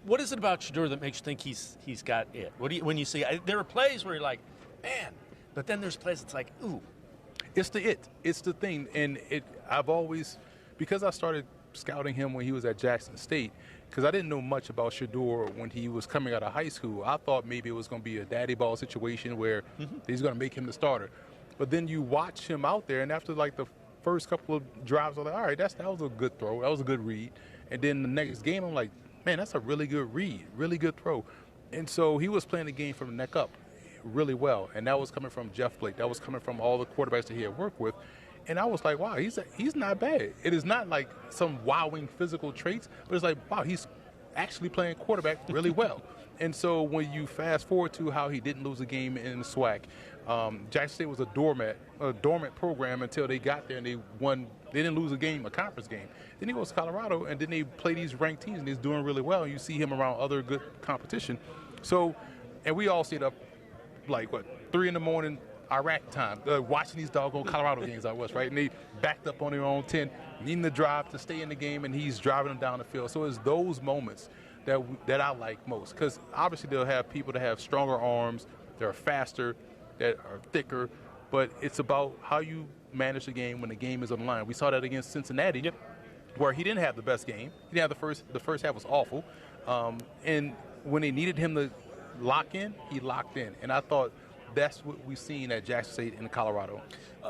What is it about Shaduer that makes you think he's got it? When you see there are plays where you're like, man, but then there's plays that's like, ooh. It's the thing, and I've always, because I started scouting him when he was at Jackson State, because I didn't know much about Shaduer when he was coming out of high school. I thought maybe it was going to be a daddy ball situation where he's going to make him the starter. But then you watch him out there, and after like the first couple of drives, I'm like, all right, that was a good throw. That was a good read. And then the next game, I'm like, man, that's a really good read, really good throw. And so he was playing the game from the neck up really well, and that was coming from Jeff Blake. That was coming from all the quarterbacks that he had worked with. And I was like, wow, he's not bad. It is not like some wowing physical traits, but it's like, wow, he's actually playing quarterback really well. And so when you fast forward to how he didn't lose a game in the SWAC, Jackson State was a dormant program until they got there and they won. They didn't lose a conference game. Then he goes to Colorado, and then they play these ranked teams, and he's doing really well. And you see him around other good competition. So, and we all stayed up like, 3 in the morning Iraq time, watching these doggone Colorado games I was, right? And they backed up on their own 10, needing to drive to stay in the game, and he's driving them down the field. So it's those moments that I like most, because obviously they'll have people that have stronger arms, that are faster, that are thicker, but it's about how you manage the game when the game is on the line. We saw that against Cincinnati, where he didn't have the best game. He didn't have the first half was awful, and when they needed him to lock in, he locked in, and I thought that's what we've seen at Jackson State in Colorado.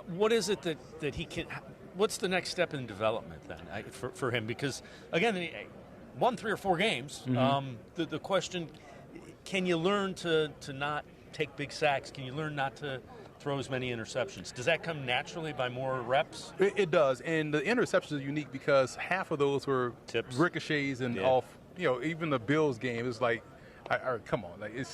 What is it that he can? What's the next step in development then for him? Because again, he won 3 or 4 games. The question: can you learn to not take big sacks? Can you learn not to throw as many interceptions? Does that come naturally by more reps? It does, and the interceptions are unique because half of those were tips, ricochets, and off. Even the Bills game is like, come on,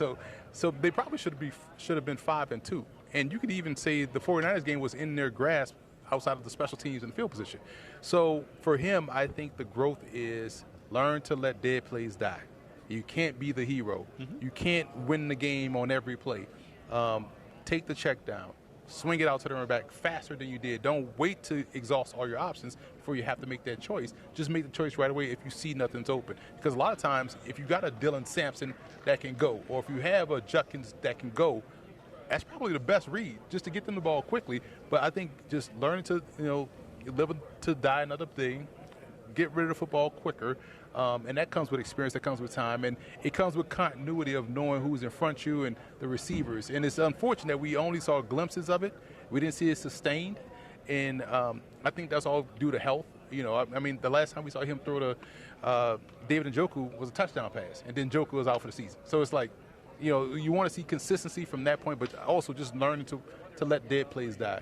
so they probably should have been 5-2, and you could even say the 49ers game was in their grasp outside of the special teams and field position. So for him, I think the growth is learn to let dead plays die. You can't be the hero. You can't win the game on every play. Take the check down. Swing it out to the running back faster than you did. Don't wait to exhaust all your options before you have to make that choice. Just make the choice right away if you see nothing's open. Because a lot of times, if you got a Dylan Sampson that can go, or if you have a Judkins that can go, that's probably the best read, just to get them the ball quickly. But I think just learning to, live to die another thing, get rid of the football quicker, and that comes with experience, that comes with time, and it comes with continuity of knowing who's in front of you and the receivers. And it's unfortunate we only saw glimpses of it. We didn't see it sustained, and I think that's all due to health. I mean, the last time we saw him throw to David Njoku was a touchdown pass, and then Njoku was out for the season. So it's like, you want to see consistency from that point, but also just learning to let dead plays die.